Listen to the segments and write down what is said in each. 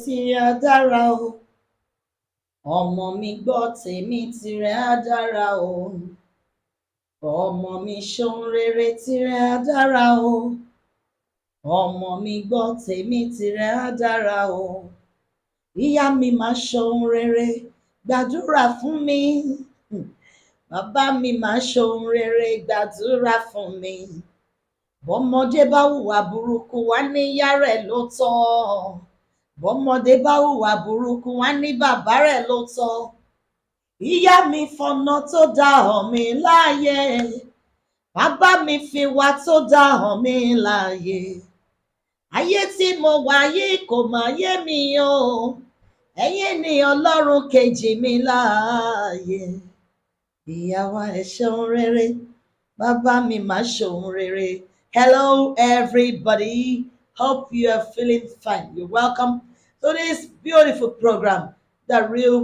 Tí á dára o, ọmọ mi gbọ́ tèmi tirẹ̀ á dára o, ọmọ mi ṣohun rere tirẹ̀ á dára o, ọmọ mi gbọ́ tèmi tirẹ̀ á dára o, ìyá mi máa ṣohun rere gbàdúrà fún mi, bàbá mi máa ṣohun rere gbàdúrà fún mi, bọ́mọdé bá hùwà burúkú wá níyá rẹ̀ ló tọ́, bọ́mọdé bá hùwà burúkú wá ní bàbá rẹ̀ ló tọ́, ìyá mi fọ̀nà tó dá hàn mí láàyè, bàbá mi fi wá tó dá hàn mí láàyè, ayé tí mo wà yìí kò mà yé mi o, ẹ̀yin ni ọlọ́run kejì mi láàyè, ìyá wa ẹ ṣeun rere, bàbá mi máa ṣohun rere. Hello everybody, hope you are feeling fine. You're welcome to this beautiful program, The Real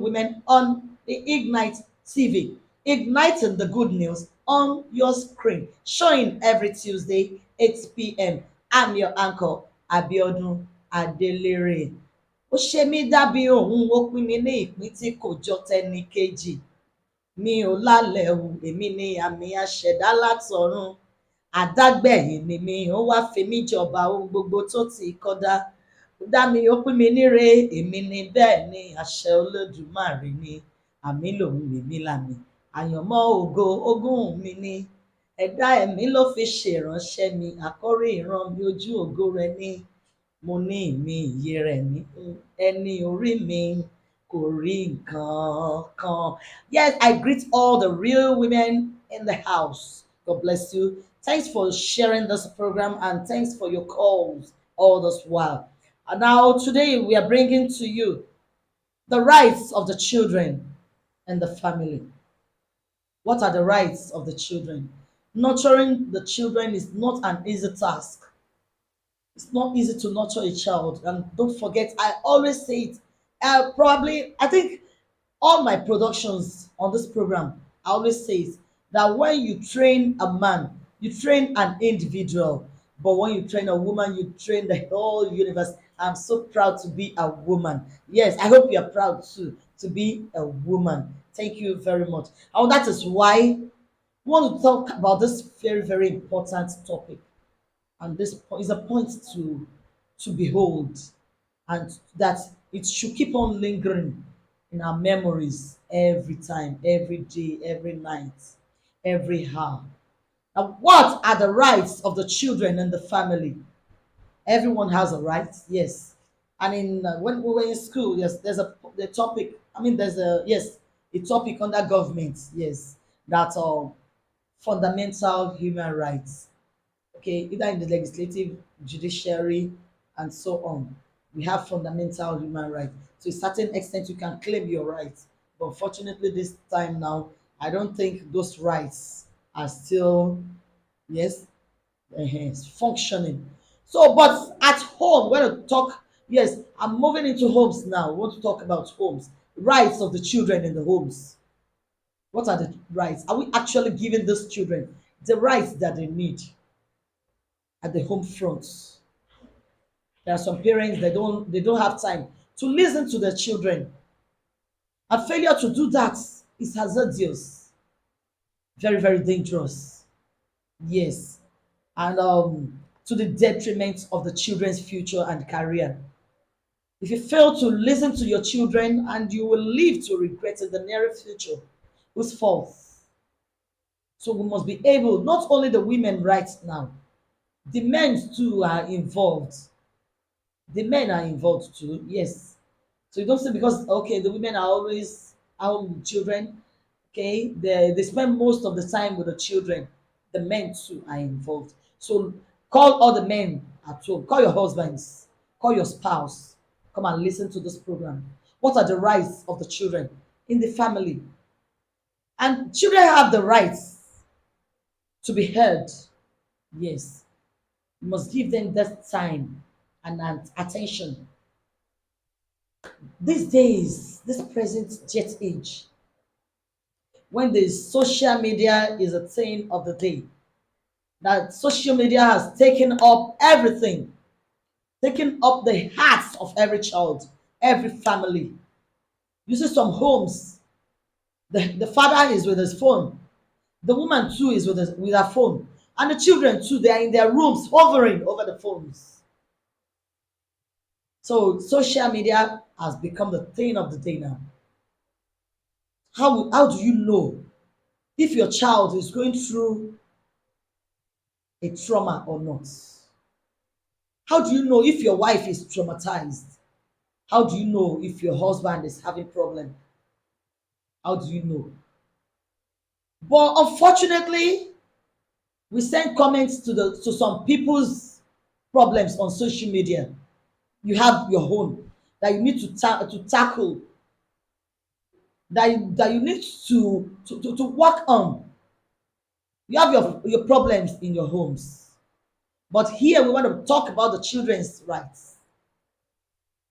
Women on the Ignite TV, igniting the good news on your screen, showing every Tuesday 8 p.m. I'm your uncle Abiodun Adelere. Ó ṣe mí dàbí òun, ó pín mi ní ìpín tí kò jọ tẹni kejì, mi ò lálẹ́ o, èmi ni àmì aṣẹ̀dá látọ̀run, àdágbẹ̀yìn ni mi, ó wá fi mí jọba ohun gbogbo tó ti kọ́dá, ó dá mi ó pín mi níre, èmi ni bẹ́ẹ̀ ni àṣẹ Olódùmarè ni, àmì lòun èmi làmì, àyànmọ́ ògo ogún mi ni, ẹ̀dá ẹ̀mí ló fi ṣèránṣẹ́ mi, àkọ́rí ìran mi ojú ògo rẹ ní, mo ní ìmí ìyè rẹ̀ ní, ẹni orí mi kò rí nǹkan kan. Yes, I greet all the real women in the house. God bless you. Thanks for sharing this program and thanks for your calls all this while. And now, today, we are bringing to you the rights of the children and the family. What are the rights of the children? Nurturing the children is not an easy task. It's not easy to nurture a child. And don't forget, I always say it. I think all my productions on this program, I always say it, that when you train a man, you train an individual. But when you train a woman, you train the whole universe. I'm so proud to be a woman. Yes, I hope you're proud too to be a woman. Thank you very much. And that is why we want to talk about this very, very important topic. And this is a point to behold, and that it should keep on lingering in our memories every time, every day, every night, every hour. Now, what are the rights of the children in the family? Everyone has a right, yes. And in when we were in school, yes, there's the topic. I mean, there's a topic under government, yes, that fundamental human rights. Okay, either in the legislative, judiciary, and so on. We have fundamental human rights. To a certain extent, you can claim your rights. But unfortunately, this time now, I don't think those rights are still, yes, functioning. So, but at home, when we talk, yes, I'm moving into homes now. We want to talk about homes, rights of the children in the homes. What are the rights? Are we actually giving those children the rights that they need at the home front? There are some parents, they don't have time to listen to their children, and failure to do that is hazardous, very, very dangerous. Yes, and to the detriment of the children's future and career. If you fail to listen to your children, and you will live to regret in the near future, whose fault? So we must be able, not only the women right now, the men too are involved. The men are involved too, yes. So you don't say because okay, the women are always out with children, okay, they spend most of the time with the children. The men too are involved. So call all the men at home, call your husbands, call your spouse, come and listen to this program. What are the rights of the children in the family? And children have the rights to be heard. Yes, you must give them that time and attention. These days, this present jet age, when the social media is a thing of the day, that social media has taken up everything. taking up the hearts of every child, every family. You see some homes, the father is with his phone, the woman too is with her phone, and the children too, they are in their rooms hovering over the phones. So social media has become the thing of the day now. How do you know if your child is going through a trauma or not? How do you know if your wife is traumatized? How do you know if your husband is having problem? How do you know? But unfortunately, we send comments to some people's problems on social media. You have your own that you need to tackle, that you need to work on. You have your problems in your homes. But here we want to talk about the children's rights.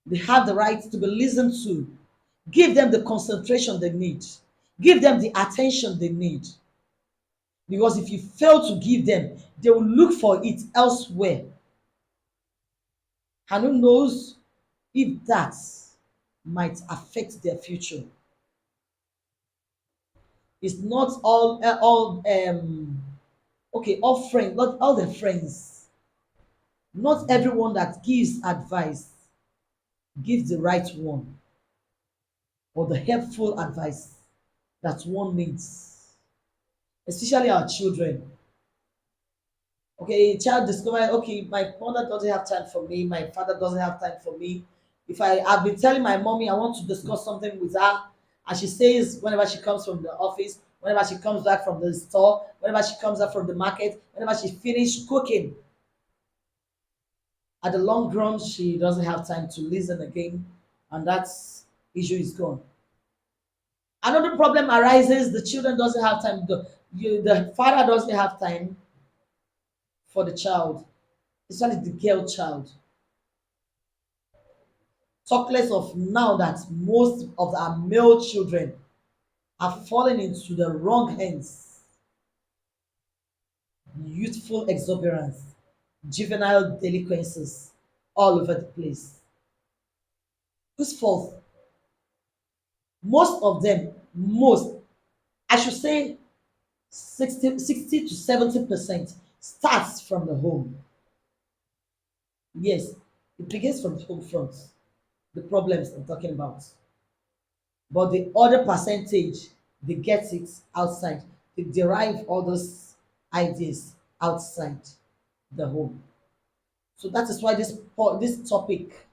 They have the right to be listened to. Give them the concentration they need. Give them the attention they need. Because if you fail to give them, they will look for it elsewhere. And who knows if that might affect their future. It's not all friends, not all the friends. Not everyone that gives advice gives the right one or the helpful advice that one needs, especially our children. Okay, a child discovered, okay, my mother doesn't have time for me, my father doesn't have time for me. If I've been telling my mommy I want to discuss something with her, and she says whenever she comes from the office, whenever she comes back from the store, whenever she comes back from the market, whenever she finished cooking, at the long run she doesn't have time to listen again, and that issue is gone. Another problem arises: the children doesn't have time, the father doesn't have time for the child, especially the girl child. Talk less of now that most of our male children are falling into the wrong hands. Youthful exuberance, juvenile delinquencies all over the place. Whose fault? Most of them, most, I should say 60 to 70% starts from the home. Yes, it begins from the home front, the problems I'm talking about. But the other percentage, they get it outside. They derive all those ideas outside the home. So that is why this topic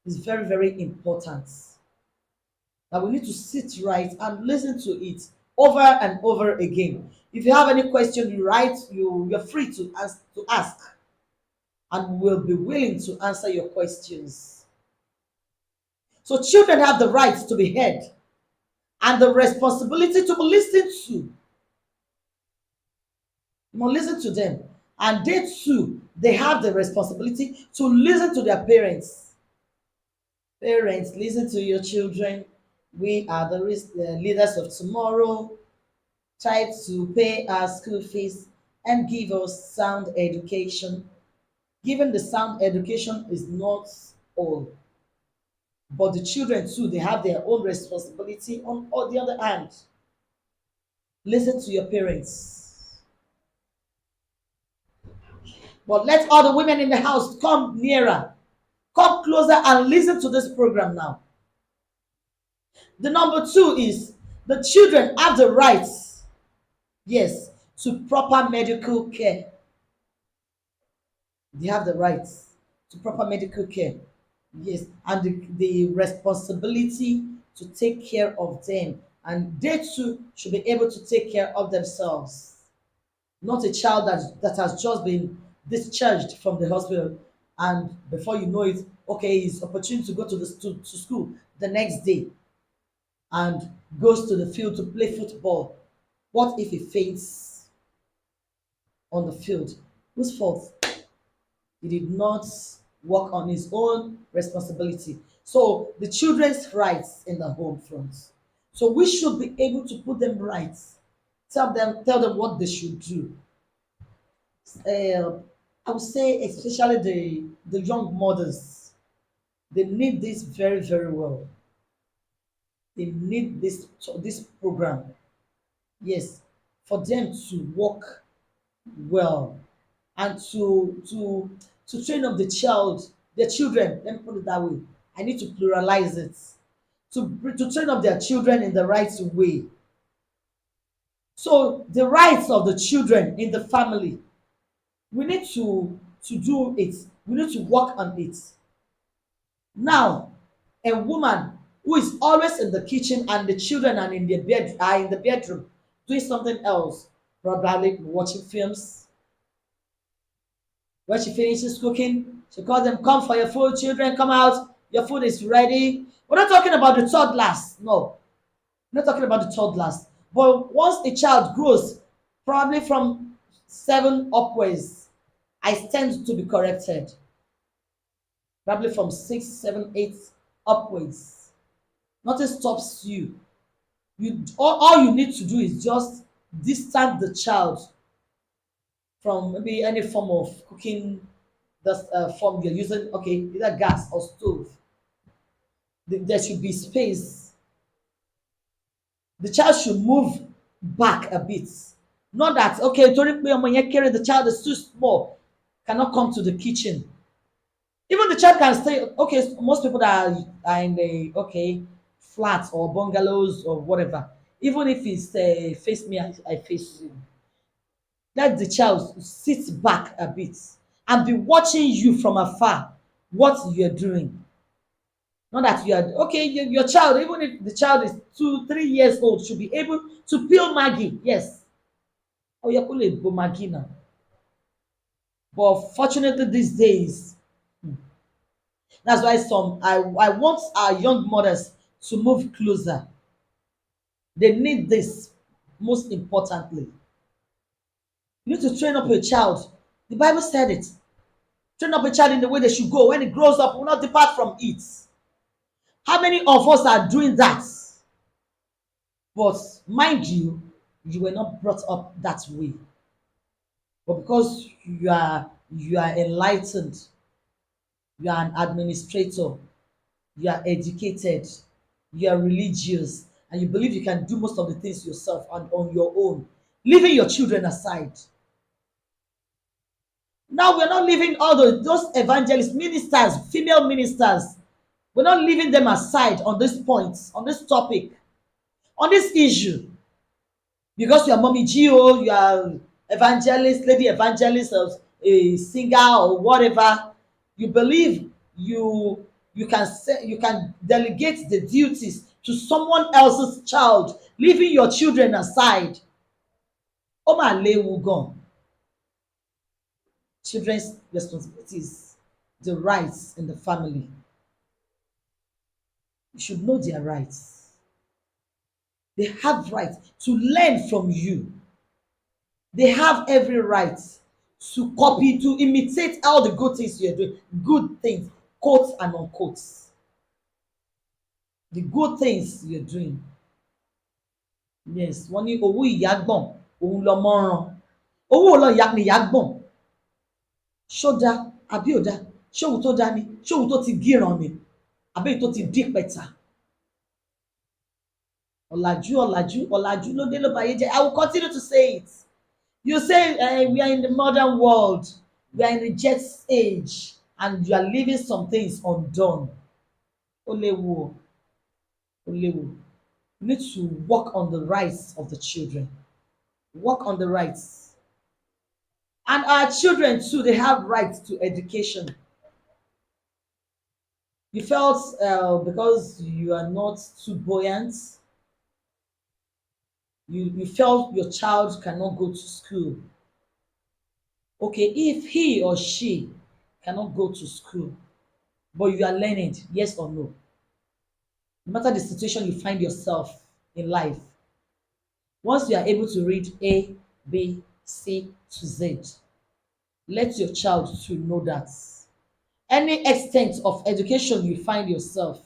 is very, very important. That we need to sit right and listen to it over and over again. If you have any question, you write. You're free to ask, and we'll be willing to answer your questions. So children have the right to be heard and the responsibility to be listened to. You must listen to them. And they too, they have the responsibility to listen to their parents. Parents, listen to your children. We are the leaders of tomorrow. Try to pay our school fees and give us sound education. Given the sound education is not all, but the children too, they have their own responsibility on the other hand. Listen to your parents. But let all the women in the house come nearer, come closer and listen to this program now. The number two is the children have the rights, yes, to proper medical care. They have the rights to proper medical care, yes, and the responsibility to take care of them. And they too should be able to take care of themselves. Not a child that has just been discharged from the hospital, and before you know it, okay, it's opportunity to go to school the next day and goes to the field to play football. What if he faints on the field? Whose fault? He did not work on his own responsibility. So the children's rights in the home front. So we should be able to put them right. Tell them what they should do. Uh, I would say especially the young mothers, they need this very, very well. They need this program. Yes, for them to work well and to train up their children. Let me put it that way. I need to pluralize it. To train up their children in the right way. So the rights of the children in the family, we need to do it. We need to work on it. Now, a woman who is always in the kitchen and the children are in the bedroom doing something else, probably watching films. When she finishes cooking, she calls them, come for your food, children, come out, your food is ready. We're not talking about the toddlers, no. We're not talking about the toddlers. But once a child grows, probably from 7 upwards, I stand to be corrected. Probably from 6, 7, 8 upwards. Nothing stops you. All you need to do is just distance the child from maybe any form of cooking, the form you're using, okay, either gas or stove. There should be space. The child should move back a bit. Not that, okay, torí pé ọmọ yẹn kéré, the child is too small, cannot come to the kitchen. Even the child can stay, okay, most people that are in the, okay, flats or bungalows or whatever, even if it's face me, I face you. Let the child sit back a bit and be watching you from afar what you're doing. Not that you are, okay, your child, even if the child is 2 3 years old, should be able to peel Maggie. Yes. Oh, you call it Maggie now. But fortunately these days, that's why I want our young mothers to move closer. They need this most importantly. You need to train up your child. The Bible said it. Train up a child in the way they should go. When it grows up, will not depart from it. How many of us are doing that? But mind you, you were not brought up that way. But because you are enlightened, you are an administrator, you are educated, you are religious, and you believe you can do most of the things yourself and on your own, leaving your children aside. Now we're not leaving all those evangelists, ministers, female ministers. We're not leaving them aside on this point, on this topic, on this issue. Because you are mommy Gio, you are evangelist, lady evangelist, or a singer or whatever, you believe you can delegate the duties to someone else's child, leaving your children aside. Ó mà léwu gan. Children's responsibilities, the rights in the family. You should know their rights. They have rights to learn from you. They have every right to copy, to imitate all the good things you're doing. Good things, quotes and unquotes. The good things you're doing. Yes, wọ́n ní owó ìyá gbọ̀n, òun lọmọ ràn. Owó lọ ìyá ni ìyá gbọ̀n. Ṣó dá àbí ò dá? Ṣé òun tó dá ni? Ṣé òun tó ti gíran ni? Àbí èyí tó ti dípẹ̀tà? Ọ̀làjú, ọ̀làjú, ọ̀làjú ló dé ló báyé jẹ́. I will continue to say it. You say we are in the modern world, we are in the jet age, and you are leaving some things undone. Ó léwu o, ó léwu. You need to work on the rights of the children. Work on the rights. And our children too, they have rights to education. You felt because you are not too buoyant, you felt your child cannot go to school. Okay, if he or she cannot go to school, but you are learning, yes or no? No matter the situation you find yourself in life, once you are able to read A, B, C to Z, let your child to know that. Any extent of education you find yourself,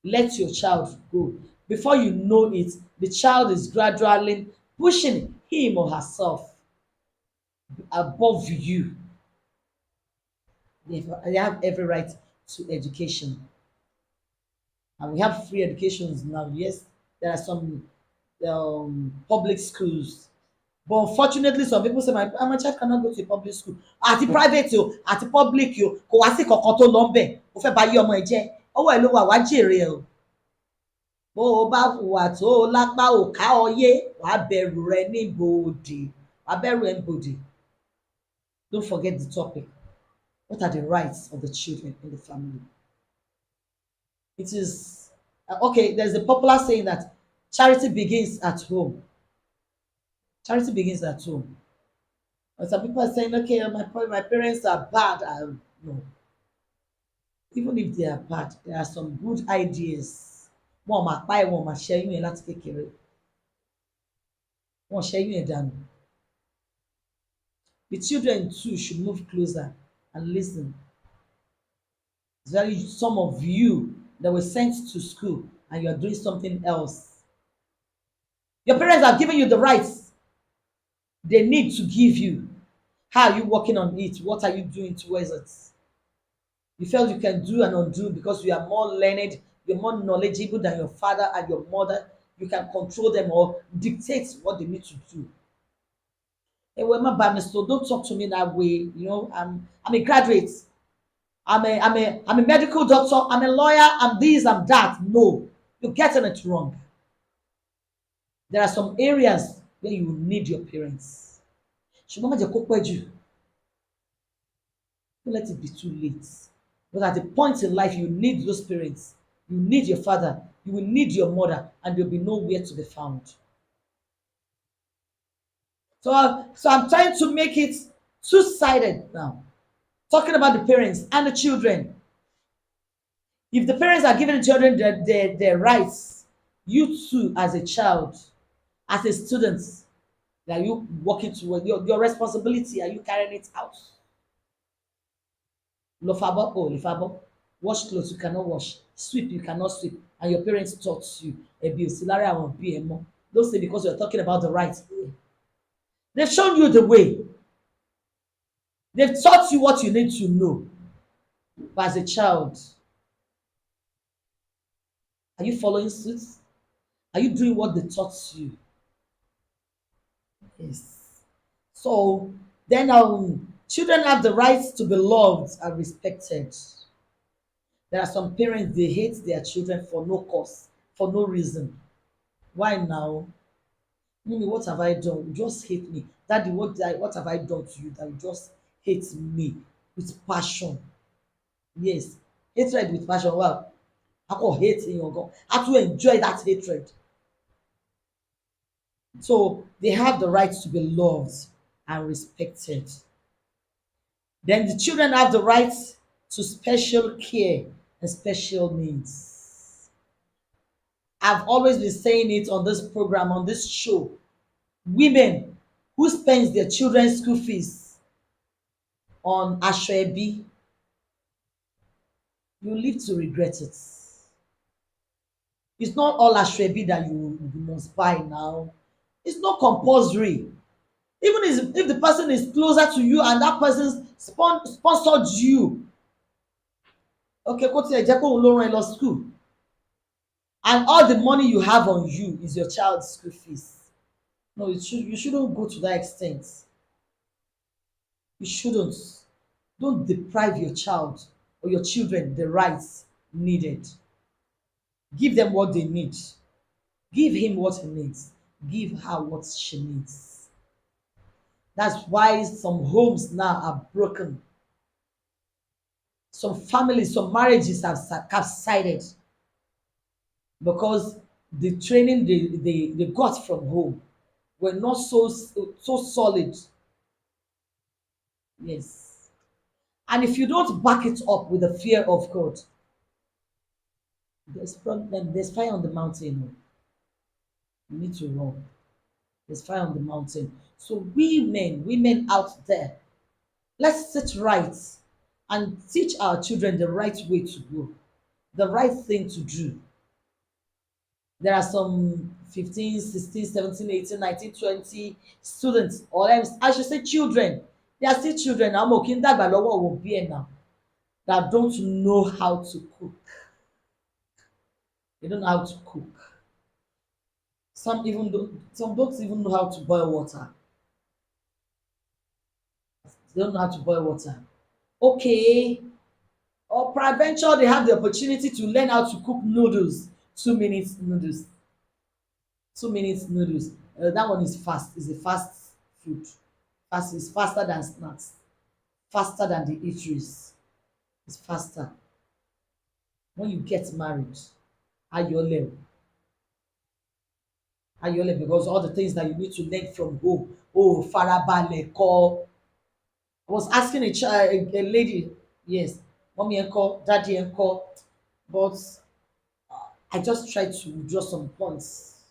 let your child go. Before you know it, the child is gradually pushing him or herself above you. They have every right to education. And we have free educations now. Yes, there are some public schools. But unfortunately, some people say my child cannot go to a public school. Àti private o, àti public o, kò wá sí kankan tó lọ ń bẹ̀. Ó fẹ́ ba yé ọmọ ẹ jẹ́. Ọwọ́ ẹ ló wà wá jèrè ẹ o. Bó o bá hùwà tó o lápá ò ká ọ yé, wàá bẹ̀rù rẹ níbodè. Wàá bẹ̀rù ẹ níbodè. Don't forget the topic. What are the rights of the children in the family? It is okay. There's a popular saying that charity begins at home. Charity begins at home. And some people are saying, okay, my parents are bad. No, even if they are bad, there are some good ideas. Wọn máa pa ẹ, wọn máa ṣẹ́yún ẹ láti kékeré. Wọn ṣẹ́yún ẹ dànù. The children too should move closer and listen. Very some of you that were sent to school and you are doing something else. Your parents have given you the rights they need to give you. How are you working on it? What are you doing towards it? You felt you can do and undo because you are more learned, you're more knowledgeable than your father and your mother. You can control them or dictate what they need to do. Hey, well, my bad, so don't talk to me that way. You know, I'm a graduate. I'm a medical doctor. I'm a lawyer. I'm this. I'm that. No, you're getting it wrong. There are some areas where you need your parents. Ṣùgbọ́n má jẹ́ kó pẹ́ jù. Don't let it be too late. But at a point in life, you need those parents. You need your father. You will need your mother, and there'll be nowhere to be found. So I'm trying to make it two-sided now. Talking about the parents and the children. If the parents are giving the children their rights, you too, as a child, as a student, are you working toward your responsibility? Are you carrying it out? Lo fabo, oh, le fabo. Wash clothes, you cannot wash. Sweep, you cannot sweep. And your parents taught you. Ebi osilari awon bi emo. Don't say because you're talking about the rights. They've shown you the way. They've taught you what you need to know. But as a child, are you following suit? Are you doing what they taught you? Yes. So then children have the right to be loved and respected. There are some parents they hate their children for no cause, for no reason. Why now? Mommy, what have I done? You just hate me. Daddy, what have I done to you that you just hate me with passion? Yes. Hatred with passion. Well, I call hate in your God. How to enjoy that hatred. So they have the right to be loved and respected. Then the children have the right to special care and special needs. I've always been saying it on this program, on this show. Women who spends their children's school fees on Ashwebi, you live to regret it. It's not all Ashwebi that you must buy now. It's not compulsory. Even if the person is closer to you and that person sponsored you, okay, kó tiẹ̀ jẹ́ kóun ló rán ẹ lọ school, and all the money you have on you is your child's school fees. No, you shouldn't go to that extent. You shouldn't. Don't deprive your child or your children the rights needed. Give them what they need. Give him what he needs. Give her what she needs. That's why some homes now are broken. Some families, some marriages have capsided because the training they got from home were not so solid. Yes. And if you don't back it up with the fear of God, there's problem, there's fire on the mountain. You need to run. There's fire on the mountain. So women out there, let's sit right and teach our children the right way to go, the right thing to do. There are some 15, 16, 17, 18, 19, 20 students, or I should say children. They are still children. I'm okay. Dàgbà lọ́wọ́ òbí ẹ̀ now. that don't know how to cook. They don't know how to cook. Some don't even know how to boil water. They don't know how to boil water. Okay, or peradventure they have the opportunity to learn how to cook noodles. 2 minutes noodles. 2 minutes noodles. That one is fast. Is a fast food. Fast is faster than snacks. Faster than the eateries. It's faster. When you get married, ayole, ayole, because all the things that you need to learn from home. Oh, farabale, call. I was asking a child, a lady, yes, mommy and call, daddy and call, but I just tried to draw some points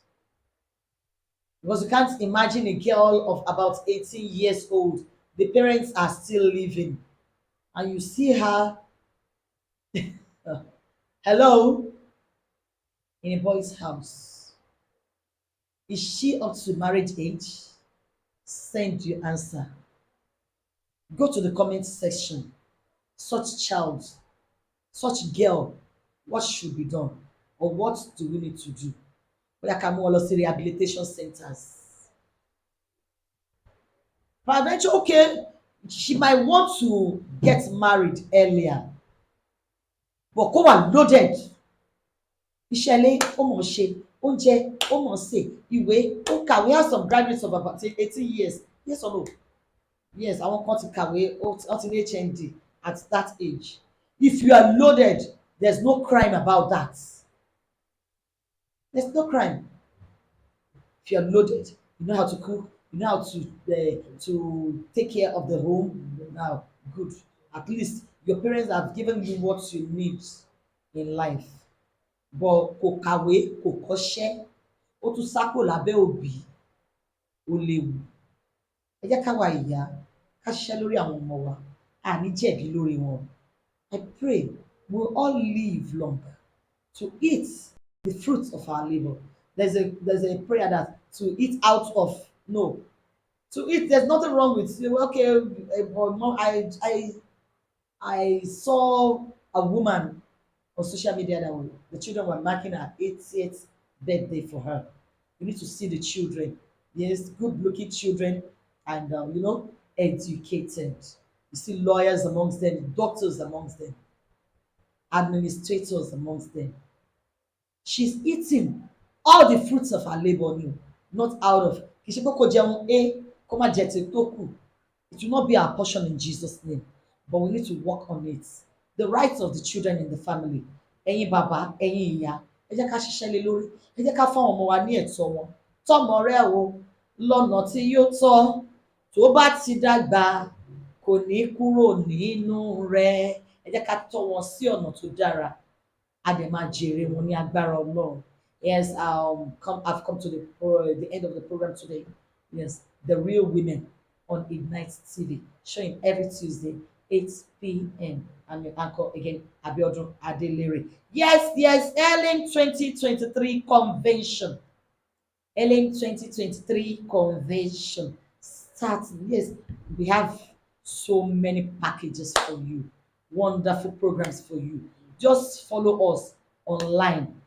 because you can't imagine a girl of about 18 years old. The parents are still living, and you see her, uh, hello, in a boy's house. Is she up to marriage age? Send your answer. Go to the comment section. Such child, such girl, what should be done? Or what do we need to do? Bóyá ká mú wọn lọ sí rehabilitation centers. Peradventure, okay, she might want to get married earlier, but kó wà loaded. Iṣẹ́ ilé ó mọ̀ ọ́ ṣe, oúnjẹ ó mọ̀ ọ́ sè, ìwé ó kà. We have some graduates of about 18 years. Yes or no? Yes, àwọn kan ti kàwé, wọ́n ti ní HND at that age. If you are loaded, there's no crime about that. There's no crime. If you are loaded, you know how to cook, you know how to take care of the home. Now, good. At least your parents have given you what you need in life. But kò kàwé, kò kọ́ṣẹ́, ó tún sá kúrò lábẹ́ òbí, ó léwu. Ẹ jẹ́ ká wa ìyá ká ṣiṣẹ́ lórí àwọn ọmọ wa, àní jẹ̀bi lórí wọn. I pray we'll all live long to eat the fruits of our labor. There's a prayer that to eat out of, no, to eat. There's nothing wrong with, okay. But no, I saw a woman on social media that the children were marking her 80th birthday for her. You need to see the children. Yes, good looking children, and educated. You see lawyers amongst them, doctors amongst them, administrators amongst them. She's eating all the fruits of her labor new, not out of. Kì í ṣe pé kó jẹun kó má jẹ ti tó kù. It will not be our portion in Jesus' name, but we need to work on it. The rights of the children in the family. Ẹ̀yin bàbá, ẹ̀yin ìyá, ẹ jẹ́ ká ṣiṣẹ́ lé lórí. Ẹ jẹ́ ká fáwọn ọmọ wa ní ẹ̀tọ́ wọn. Tọ́mọ rẹ o lọ́nà tí yóò tọ́, tó bá ti dàgbà kò ní kúrò nínú rẹ̀. Ẹ jẹ́ ká tọ́ wọn sí ọ̀nà tó dára. A dẹ̀ máa jèrè wọn ní agbára Ọlọ́run. Yes, I've come to the end of the program today. Yes, the real women on Ignite TV, showing every Tuesday, 8 p.m. I'm your anchor again, Abiodun Adelere. Yes, Ellen 2023 convention. Ellen 2023 convention starting. Yes, we have so many packages for you, wonderful programs for you. Just follow us online.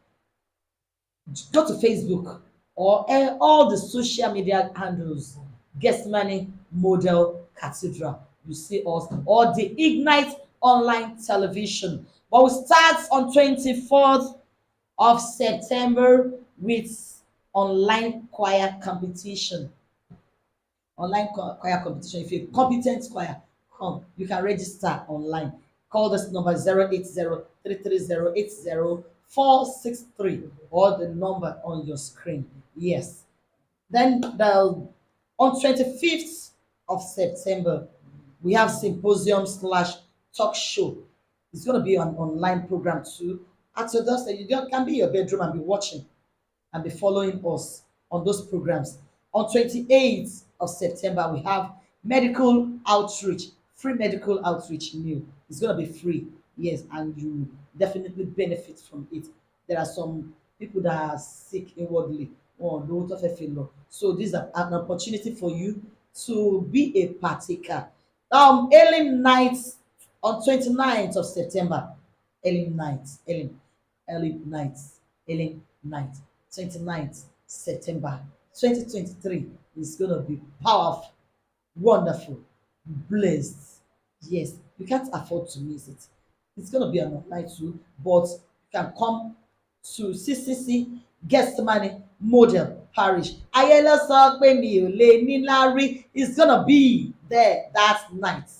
Go to Facebook or all the social media handles. Gethsemane Model Cathedral. You see us, or the Ignite online television. But we start on 24th of September with online choir competition. Online choir competition. If you're a competent choir, come. You can register online. Call this number 080-330-80-463 or the number on your screen. Yes. Then on 25th of September, we have symposium slash talk show. It's going to be an online program too. At your doorstep, you can be in your bedroom and be watching and be following us on those programs. On 28th of September, we have medical outreach, free medical outreach new. It's going to be free, yes, and you definitely benefit from it. There are some people that are sick inwardly. Oh, no, so this is an opportunity for you to be a partaker. Early nights On 29th of September, early night, early night, early night, 29th September 2023 is going to be powerful, wonderful, blessed. Yes, you can't afford to miss it. It's going to be an online too, but you can come to CCC Gethsemane Model Parish. Ayẹlẹ sọ pé mi ò lè níláárí is gonna be there that night.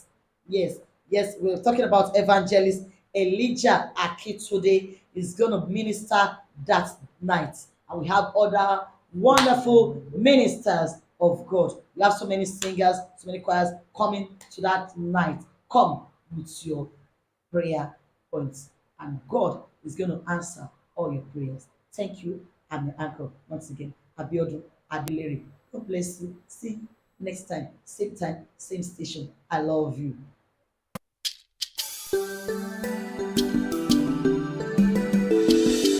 Yes, yes, we're talking about evangelist Elijah Akitunde is gonna minister that night. And we have other wonderful ministers of God. We have so many singers, so many choirs coming to that night. Come with your prayer points, and God is going to answer all your prayers. Thank you. I'm your uncle once again, Abiodun Adelere. God bless you. See you next time, same station. I love you.